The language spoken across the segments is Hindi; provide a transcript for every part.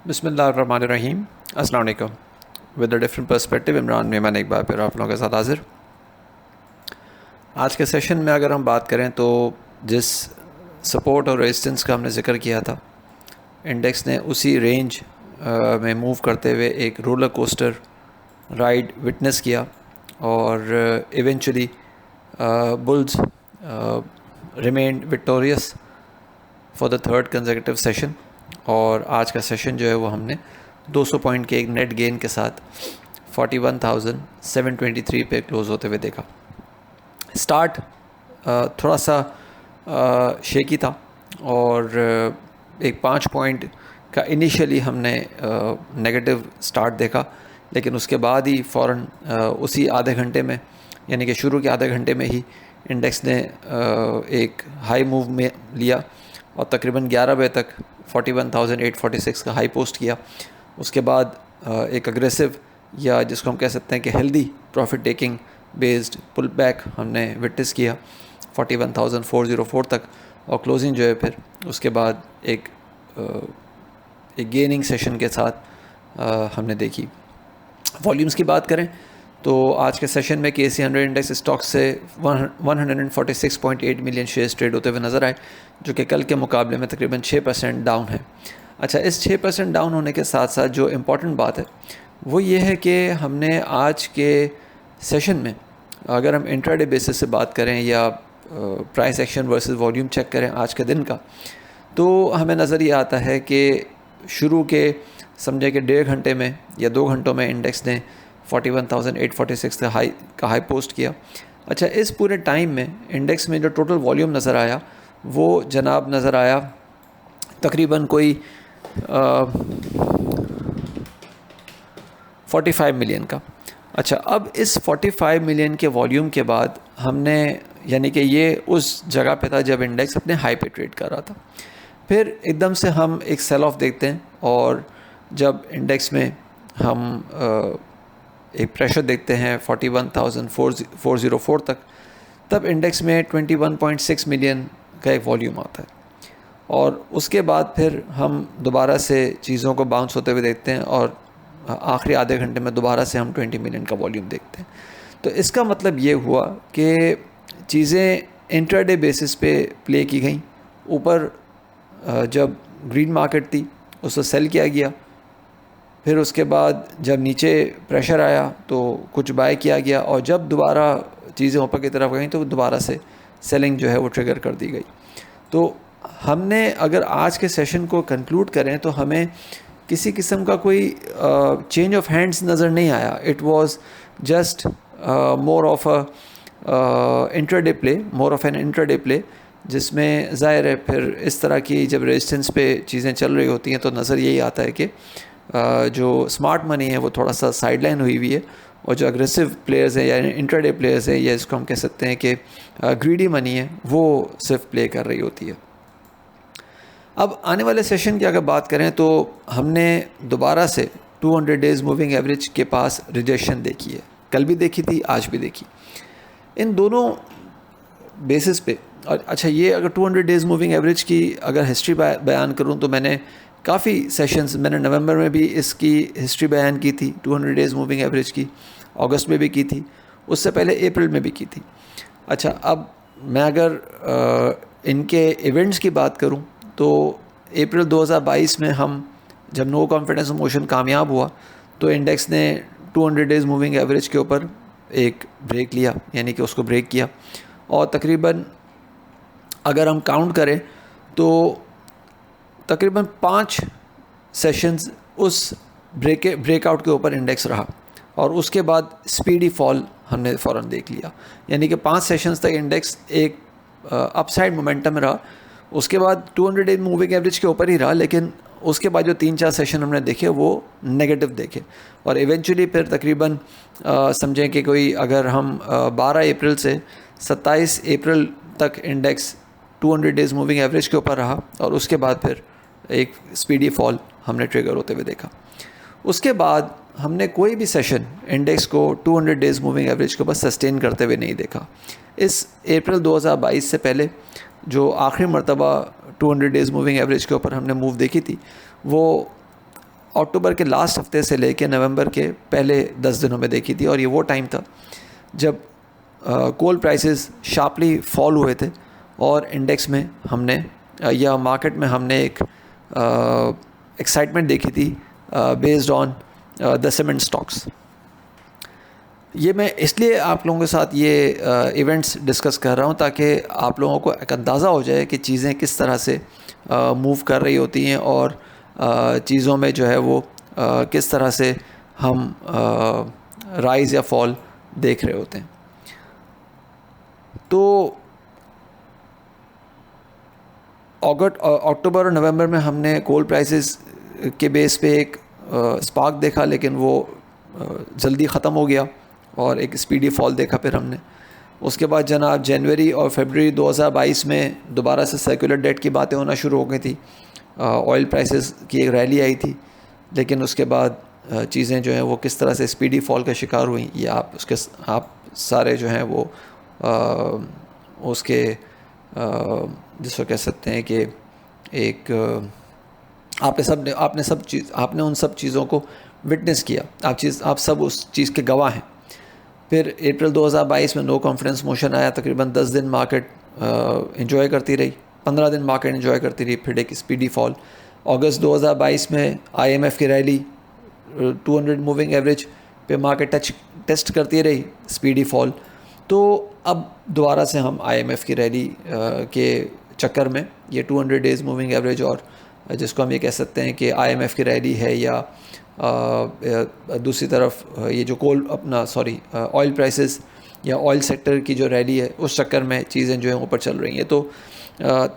बिस्मिल्लाहिर्रहमानिर्रहीम। अस्सलाम वालेकुम। With a different perspective, Imran Memon एक बार फिर आप लोगों के साथ हाजिर। आज के सेशन में अगर हम बात करें तो जिस सपोर्ट और रेजिस्टेंस का हमने ज़िक्र किया था, इंडेक्स ने उसी रेंज में मूव करते हुए एक रोलर कोस्टर राइड विटनेस किया और eventually bulls remained victorious for the third consecutive session. और आज का सेशन जो है वो हमने 200 पॉइंट के एक नेट गेन के साथ 41,723 पे क्लोज़ होते हुए देखा। स्टार्ट थोड़ा सा शेकी था और एक 5 पॉइंट का इनिशियली हमने नेगेटिव स्टार्ट देखा, लेकिन उसके बाद ही फ़ौरन उसी आधे घंटे में, यानी कि शुरू के आधे घंटे में ही इंडेक्स ने एक हाई मूव में लिया और तकरीबन 11 बजे तक 41,846 का हाई पोस्ट किया। उसके बाद एक अग्रेसिव या जिसको हम कह सकते हैं कि healthy profit taking based pull back हमने विटनेस किया 41,404 तक, और क्लोजिंग जो है फिर उसके बाद एक गेनिंग सेशन के साथ हमने देखी। वॉल्यूम्स की बात करें तो आज के सेशन में KSE 100 इंडेक्स स्टॉक से 146.8 मिलियन शेयर्स ट्रेड होते हुए नज़र आए, जो कि कल के मुकाबले में तकरीबन 6% डाउन है। अच्छा, इस 6% डाउन होने के साथ साथ जो इम्पॉर्टेंट बात है वो ये है कि हमने आज के सेशन में, अगर हम इंट्राडे बेसिस से बात करें या price action versus volume check करें आज के दिन का, तो हमें नज़र ये आता है कि शुरू के समझे कि 1.5 घंटे में या 2 घंटों में इंडेक्स ने 41,846 का हाई पोस्ट किया। अच्छा, इस पूरे टाइम में इंडेक्स में जो टोटल वॉल्यूम नज़र आया वो जनाब नज़र आया तकरीबन कोई 45 मिलियन का। अच्छा, अब इस 45 मिलियन के वॉल्यूम के बाद हमने, यानी कि ये उस जगह पे था जब इंडेक्स अपने हाई पे ट्रेड कर रहा था, फिर एकदम से हम एक सेल ऑफ देखते हैं और जब इंडेक्स में हम एक प्रेशर देखते हैं 41,404 तक, तब इंडेक्स में 21.6 मिलियन का एक वॉल्यूम आता है और उसके बाद फिर हम दोबारा से चीज़ों को बाउंस होते हुए देखते हैं और आखिरी आधे घंटे में दोबारा से हम 20 मिलियन का वॉल्यूम देखते हैं। तो इसका मतलब ये हुआ कि चीज़ें इंट्राडे बेसिस पे प्ले की गई। ऊपर जब ग्रीन मार्केट थी उसको सेल किया गया, फिर उसके बाद जब नीचे प्रेशर आया तो कुछ बाय किया गया, और जब दोबारा चीज़ें ऊपर की तरफ गई तो दोबारा से सेलिंग जो है वो ट्रिगर कर दी गई। तो हमने अगर आज के सेशन को कंक्लूड करें तो हमें किसी किस्म का कोई चेंज ऑफ हैंड्स नज़र नहीं आया। It was just more of intraday play, more of an intraday play, जिसमें ज़ाहिर है फिर इस तरह की जब रेजिस्टेंस पे चीज़ें चल रही होती हैं तो नज़र यही आता है कि जो स्मार्ट मनी है वो थोड़ा सा साइडलाइन हुई हुई है, और जो अग्रेसिव प्लेयर्स हैं या इंट्राडे प्लेयर्स हैं या इसको हम कह सकते हैं कि ग्रीडी मनी है वो सिर्फ प्ले कर रही होती है। अब आने वाले सेशन की अगर बात करें तो हमने दोबारा से 200 डेज़ मूविंग एवरेज के पास रिजेक्शन देखी है, कल भी देखी थी, आज भी देखी। इन दोनों बेसिस पे, और अच्छा ये अगर 200 डेज़ मूविंग एवरेज की अगर हिस्ट्री बयान करूं तो मैंने काफ़ी सेशंस, मैंने नवंबर में भी इसकी हिस्ट्री बयान की थी 200 डेज़ मूविंग एवरेज की, अगस्त में भी की थी, उससे पहले अप्रैल में भी की थी। अच्छा, अब मैं अगर इनके इवेंट्स की बात करूं तो अप्रैल 2022 में हम जब नो कॉन्फिडेंस मोशन कामयाब हुआ तो इंडेक्स ने 200 डेज़ मूविंग एवरेज के ऊपर एक ब्रेक लिया, यानी कि उसको ब्रेक किया, और तकरीबन अगर हम काउंट करें तो तकरीबन 5 सेशंस उस ब्रेकआउट के ऊपर इंडेक्स रहा और उसके बाद स्पीडी फॉल हमने फ़ौरन देख लिया, यानी कि 5 सेशंस तक इंडेक्स एक अपसाइड मोमेंटम में रहा। उसके बाद 200 डेज मूविंग एवरेज के ऊपर ही रहा, लेकिन उसके बाद जो 3-4 सेशन हमने देखे वो नेगेटिव देखे, और इवेंचुअली फिर तकरीबन समझें कि कोई अगर हम 12 अप्रैल से 27 अप्रैल तक इंडेक्स 200 डेज़ मूविंग एवरेज के ऊपर रहा, और उसके बाद फिर एक स्पीडी फॉल हमने ट्रिगर होते हुए देखा। उसके बाद हमने कोई भी सेशन इंडेक्स को 200 डेज़ मूविंग एवरेज के ऊपर सस्टेन करते हुए नहीं देखा। इस अप्रैल 2022 से पहले जो आखिरी मरतबा 200 डेज़ मूविंग एवरेज के ऊपर हमने मूव देखी थी वो अक्टूबर के लास्ट हफ्ते से लेके नवंबर के पहले 10 दिनों में देखी थी, और ये वो टाइम था जब कोल प्राइसेस शार्पली फॉल हुए थे और इंडेक्स में हमने या मार्केट में हमने एक एक्साइटमेंट देखी थी based on the cement stocks. ये मैं इसलिए आप लोगों के साथ ये इवेंट्स डिस्कस कर रहा हूँ ताकि आप लोगों को एक अंदाज़ा हो जाए कि चीज़ें किस तरह से मूव कर रही होती हैं और चीज़ों में जो है वो किस तरह से हम राइज़ या फॉल देख रहे होते हैं। तो अक्टूबर और नवंबर में हमने कोल प्राइसेस के बेस पे एक स्पार्क देखा, लेकिन वो जल्दी ख़त्म हो गया और एक स्पीडी फॉल देखा फिर हमने। उसके बाद जनाब जनवरी और फरवरी 2022 में दोबारा से सर्कुलर डेट की बातें होना शुरू हो गई थी। ऑयल प्राइसेस की एक रैली आई थी, लेकिन उसके बाद चीज़ें जो हैं वो किस तरह से स्पीडी फॉल का शिकार हुई, ये आप सारे जो हैं वो उसके जिसको कह सकते हैं कि एक आपने उन सब चीज़ों को विटनेस किया। आप सब उस चीज़ के गवाह हैं। फिर अप्रैल 2022 में नो कॉन्फिडेंस मोशन आया, तकरीबन 10 दिन मार्केट एंजॉय करती रही, 15 दिन मार्केट एंजॉय करती रही, फिर एक स्पीडी फॉल। अगस्त 2022 में IMF की रैली 200 मूविंग एवरेज पे मार्केट टेस्ट करती रही, स्पीडी फॉल। तो अब दोबारा से हम IMF की रैली के चक्कर में ये 200 डेज़ मूविंग एवरेज और जिसको हम ये कह सकते हैं कि IMF की रैली है, या दूसरी तरफ ये जो ऑयल प्राइसेस या ऑयल सेक्टर की जो रैली है, उस चक्कर में चीज़ें जो हैं ऊपर चल रही हैं। तो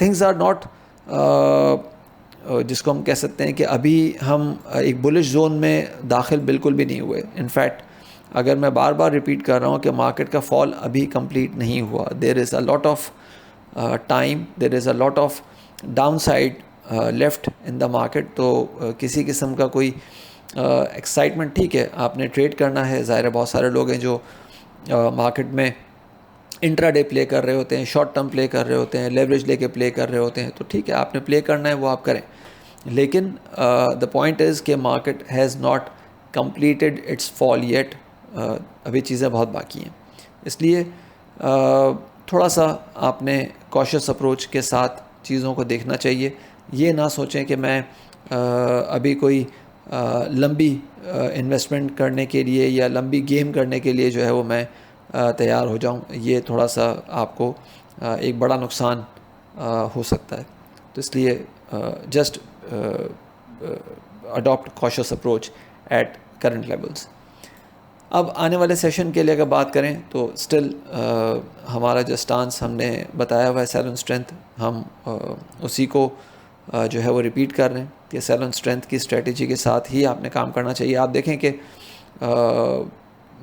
थिंग्स आर नॉट जिसको हम कह सकते हैं कि अभी हम एक बुलिश जोन में दाखिल बिल्कुल भी नहीं हुए। इनफैक्ट अगर मैं बार बार रिपीट कर रहा हूँ कि मार्केट का फॉल अभी कंप्लीट नहीं हुआ, there is a lot of time, there is a lot of downside left in the market. तो किसी किस्म का कोई एक्साइटमेंट, ठीक है आपने ट्रेड करना है, ज़ाहिर है बहुत सारे लोग हैं जो मार्केट में इंट्राडे प्ले कर रहे होते हैं, शॉर्ट टर्म प्ले कर रहे होते हैं, लेवरेज लेके प्ले कर रहे होते हैं, तो ठीक है आपने प्ले करना है वो आप करें। लेकिन द पॉइंट इज़ कि market has not completed it's fall yet, अभी चीज़ें बहुत बाकी हैं। इसलिए थोड़ा सा आपने कॉशियस अप्रोच के साथ चीज़ों को देखना चाहिए। ये ना सोचें कि मैं अभी कोई लंबी इन्वेस्टमेंट करने के लिए या लंबी गेम करने के लिए जो है वो मैं तैयार हो जाऊं। ये थोड़ा सा आपको एक बड़ा नुकसान हो सकता है। तो इसलिए just adopt cautious approach at current levels. अब आने वाले सेशन के लिए अगर बात करें तो स्टिल हमारा जो स्टांस हमने बताया हुआ है सेल ऑन स्ट्रेंथ, हम उसी को जो है वो रिपीट कर रहे हैं कि सेल ऑन स्ट्रेंथ की स्ट्रेटजी के साथ ही आपने काम करना चाहिए। आप देखें कि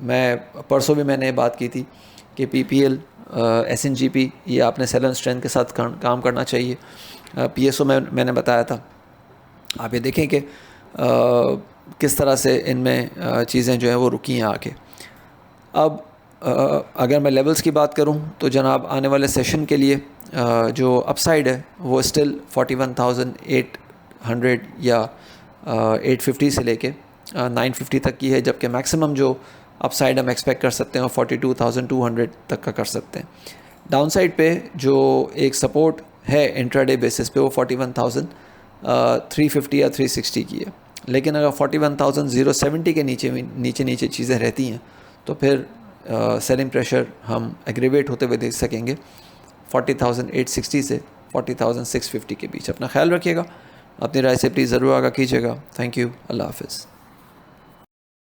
मैं परसों भी मैंने बात की थी कि PPL SNGP ये आपने सेल ऑन स्ट्रेंथ के साथ काम करना चाहिए। PSO में मैंने बताया था, आप ये देखें कि किस तरह से इनमें चीज़ें जो हैं वो रुकी हैं आके। अब अगर मैं लेवल्स की बात करूं तो जनाब आने वाले सेशन के लिए जो अपसाइड है वो स्टिल 41,800 या 850 से लेके 950 तक की है, जबकि मैक्सिमम जो अपसाइड हम एक्सपेक्ट कर सकते हैं 42,200 तक का कर सकते हैं। डाउनसाइड पे जो एक सपोर्ट है इंट्राडे बेसिस पे वो 41,350 या 360 की है। लेकिन अगर 41,070 के नीचे चीज़ें रहती हैं तो फिर सेलिंग प्रेशर हम एग्रीवेट होते हुए देख सकेंगे 40,860 से 40,650 के बीच। अपना ख्याल रखिएगा, अपनी राय से प्लीज़ ज़रूर आगाह कीजिएगा। थैंक यू, अल्लाह हाफ़िज़।